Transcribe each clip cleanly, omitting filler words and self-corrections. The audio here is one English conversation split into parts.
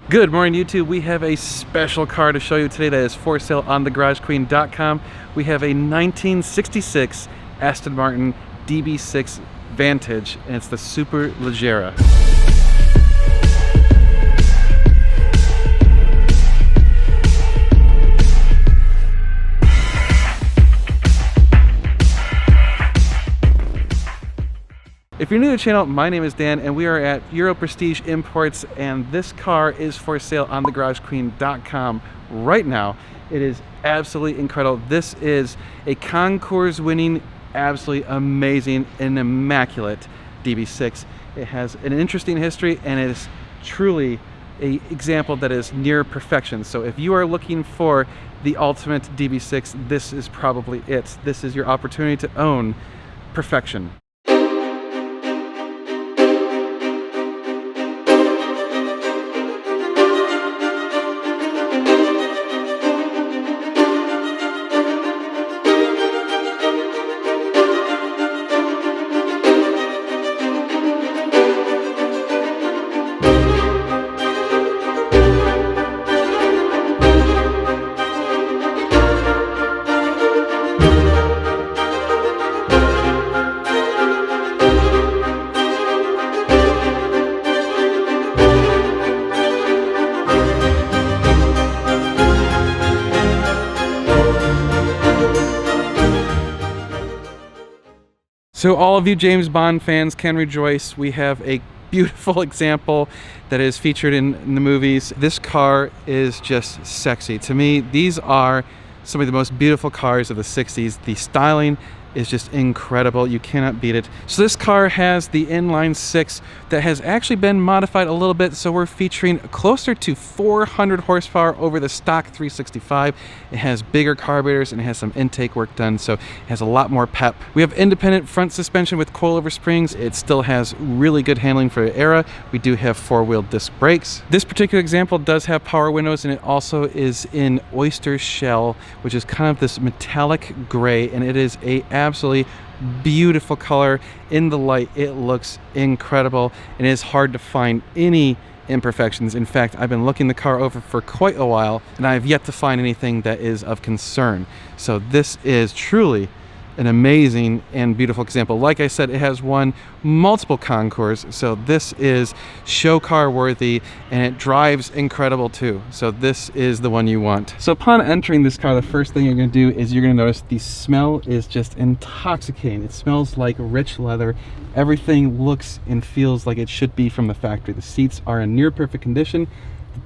Good morning, YouTube. We have a special car to show you today that is for sale on thegaragequeen.com. We have a 1966 Aston Martin DB6 Vantage, and it's the Superleggera. If you're new to the channel, my name is Dan and we are at Euro Prestige Imports, and this car is for sale on thegaragequeen.com right now. It is absolutely incredible. This is a concours winning, absolutely amazing and immaculate DB6. It has an interesting history and it is truly an example that is near perfection. So if you are looking for the ultimate DB6, this is probably it. This is your opportunity to own perfection. So all of you James Bond fans can rejoice. We have a beautiful example that is featured in the movies. This car is just sexy. To me, these are some of the most beautiful cars of the 60s. The styling is just incredible. You cannot beat it. So this car has the inline six that has actually been modified a little bit. So we're featuring closer to 400 horsepower over the stock 365. It has bigger carburetors and it has some intake work done. So it has a lot more pep. We have independent front suspension with coilover springs. It still has really good handling for the era. We do have four-wheel disc brakes. This particular example does have power windows, and it also is in oyster shell, which is kind of this metallic gray, and it is a absolutely beautiful color. In the light, it looks incredible, and it is hard to find any imperfections. In fact, I've been looking the car over for quite a while, and I have yet to find anything that is of concern. So this is truly an amazing and beautiful example. Like I said, it has won multiple concours, so this is show car worthy, and it drives incredible too. So this is the one you want. So upon entering this car, the first thing you're going to do is you're going to notice the smell is just intoxicating. It smells like rich leather. Everything looks and feels like it should be from the factory. The seats are in near perfect condition.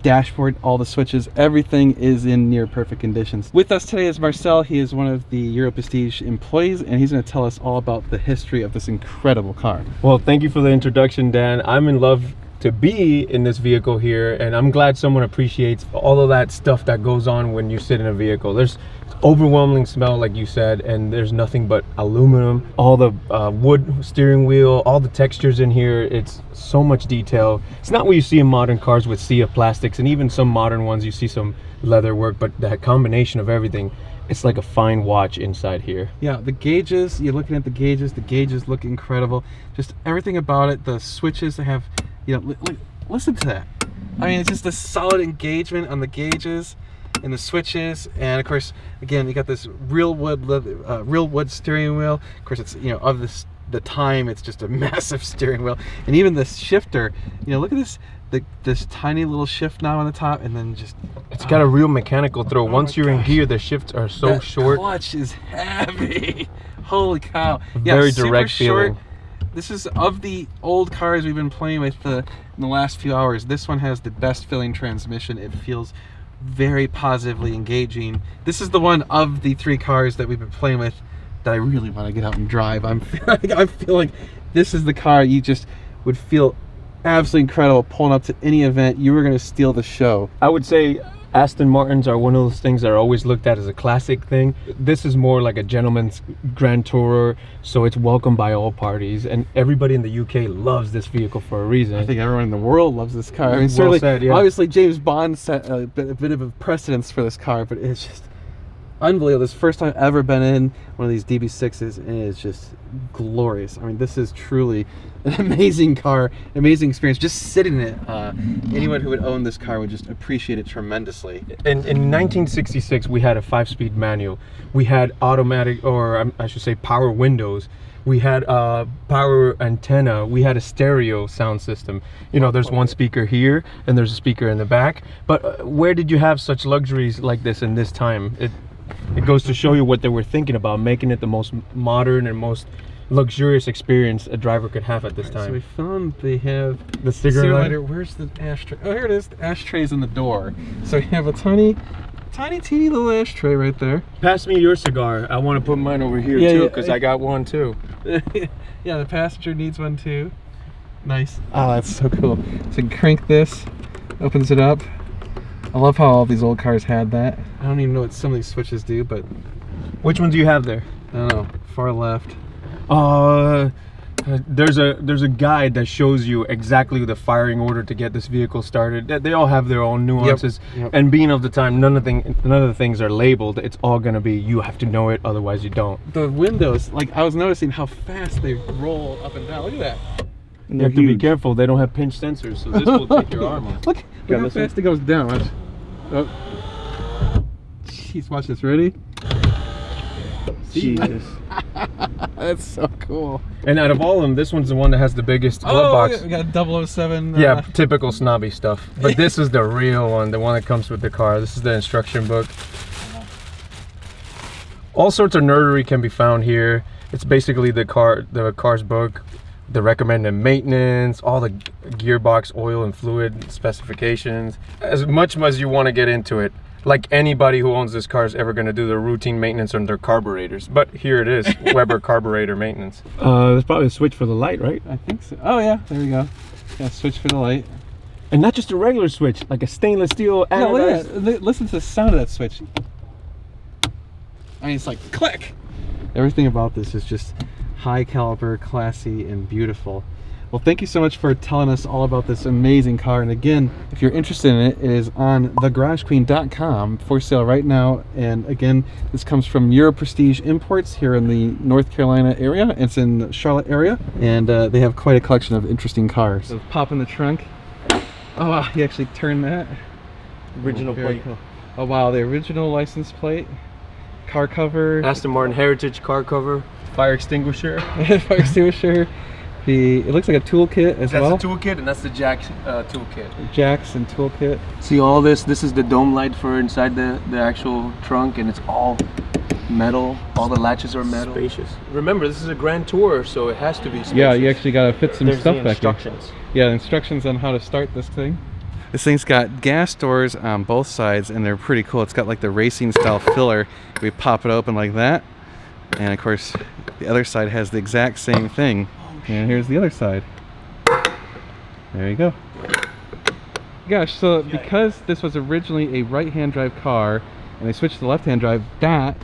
Dashboard, all the switches, everything is in near perfect conditions. With us today is Marcel. He is one of the Euro Prestige employees, and he's going to tell us all about the history of this incredible car. Well, thank you for the introduction, Dan. I'm in love to be in this vehicle here, and I'm glad someone appreciates all of that stuff that goes on when you sit in a vehicle. There's overwhelming smell, like you said, and there's nothing but aluminum. All the wood steering wheel, all the textures in here, it's so much detail. It's not what you see in modern cars with sea of plastics, and even some modern ones you see some leather work, but that combination of everything, it's like a fine watch inside here. Yeah, the gauges, you're looking at the gauges look incredible. Just everything about it, the switches that have, you know, listen to that. I mean, it's just a solid engagement on the gauges and the switches, and of course, again, you got this real wood steering wheel. Of course, it's, you know, of the time, it's just a massive steering wheel, and even the shifter. You know, look at this, this tiny little shift knob on the top, and then just it's got a real mechanical throw. Once you're in gear, the shifts are so short. The clutch is heavy. Holy cow! Very direct feeling. This is, of the old cars we've been playing with in the last few hours, this one has the best feeling transmission. It feels very positively engaging. This is the one of the three cars that we've been playing with that I really want to get out and drive. I feel like this is the car you just would feel absolutely incredible pulling up to any event. You were going to steal the show. I would say Aston Martins are one of those things that are always looked at as a classic thing. This is more like a gentleman's grand tourer, so it's welcomed by all parties, and everybody in the UK loves this vehicle for a reason. I think everyone in the world loves this car. I mean, certainly, obviously James Bond set a bit of a precedence for this car, but it's just unbelievable. This is the first time I've ever been in one of these DB6s, and it's just glorious. I mean, this is truly an amazing car, an amazing experience. Just sitting in it, anyone who would own this car would just appreciate it tremendously. In 1966, we had a 5-speed manual. We had automatic, or I should say power windows. We had a power antenna. We had a stereo sound system. You know, there's one speaker here and there's a speaker in the back. But where did you have such luxuries like this in this time? It goes to show you what they were thinking about, making it the most modern and most luxurious experience a driver could have at this time. So we found they have the cigarette lighter. Where's the ashtray? Oh, here it is. The ashtray's in the door. So we have a tiny teeny little ashtray right there. Pass me your cigar. I want to put mine over here too, because I got one too. Yeah, the passenger needs one too. Nice. Oh, that's so cool. So you can crank this, opens it up. I love how all these old cars had that. I don't even know what some of these switches do, but which one do you have there? I don't know. Far left. There's a guide that shows you exactly the firing order to get this vehicle started. They all have their own nuances. Yep. And being of the time, none of the things are labeled. It's all gonna be, you have to know it, otherwise you don't. The windows, like I was noticing how fast they roll up and down. Look at that. You have to be careful. They don't have pinch sensors, so this will take your arm off. Look how fast it goes down. Watch. Oh. Jeez, watch this. Ready? Jesus. That's so cool. And out of all of them, this one's the one that has the biggest glove box. We got 007. Yeah, typical snobby stuff. But this is the real one, the one that comes with the car. This is the instruction book. All sorts of nerdery can be found here. It's basically the car's book, the recommended maintenance, all the gearbox oil and fluid specifications. As much as you want to get into it, like anybody who owns this car is ever going to do the routine maintenance on their carburetors. But here it is, Weber carburetor maintenance. There's probably a switch for the light, right? I think so. Oh yeah, there we go. Yeah, switch for the light. And not just a regular switch, like a stainless steel anodized. No, listen to the sound of that switch. I mean, it's like click. Everything about this is just high caliber, classy, and beautiful. Well, thank you so much for telling us all about this amazing car. And again, if you're interested in it, it is on thegaragequeen.com for sale right now. And again, this comes from Euro Prestige Imports here in the North Carolina area. It's in the Charlotte area, and they have quite a collection of interesting cars. So pop in the trunk. Oh wow, you actually turned that. Original plate. Cool. Oh wow, the original license plate. Car cover. Aston Martin Heritage car cover. Fire extinguisher. Fire extinguisher. It looks like a toolkit as well. That's the toolkit, and that's the jack toolkit. Jacks and toolkit. See all this? This is the dome light for inside the actual trunk, and it's all metal. All the latches are metal. Spacious. Remember, this is a Grand Tour, so it has to be spacious. Yeah, you actually got to fit some stuff back here. Instructions. Yeah, instructions on how to start this thing. This thing's got gas doors on both sides, and they're pretty cool. It's got like the racing style filler. We pop it open like that, and of course, the other side has the exact same thing. And here's the other side. There you go. Gosh, so because this was originally a right-hand drive car and they switched to left-hand drive, that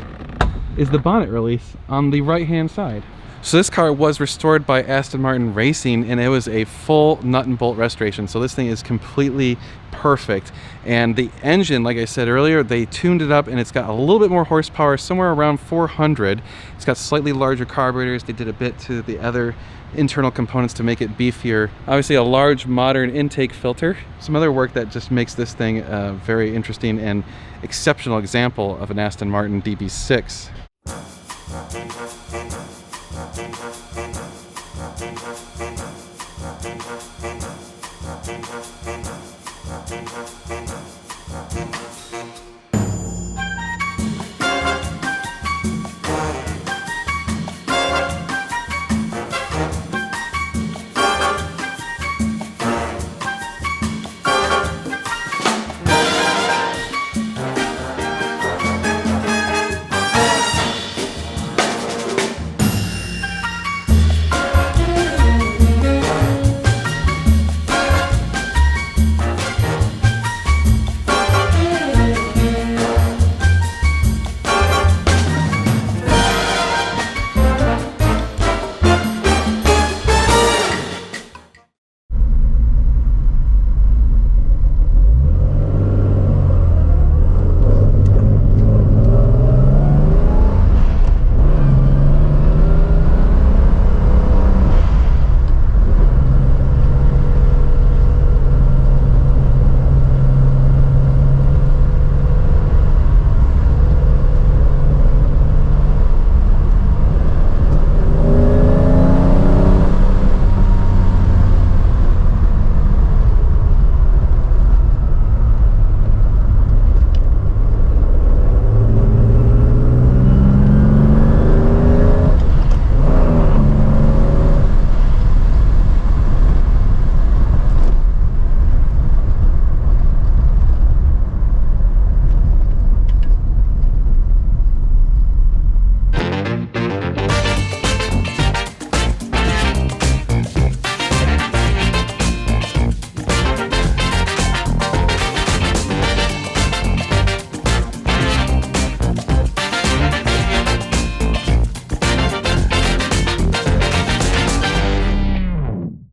is the bonnet release on the right-hand side. So this car was restored by Aston Martin Racing, and it was a full nut and bolt restoration. So this thing is completely perfect. And the engine, like I said earlier, they tuned it up and it's got a little bit more horsepower, somewhere around 400. It's got slightly larger carburetors. They did a bit to the other internal components to make it beefier. Obviously a large modern intake filter. Some other work that just makes this thing a very interesting and exceptional example of an Aston Martin DB6.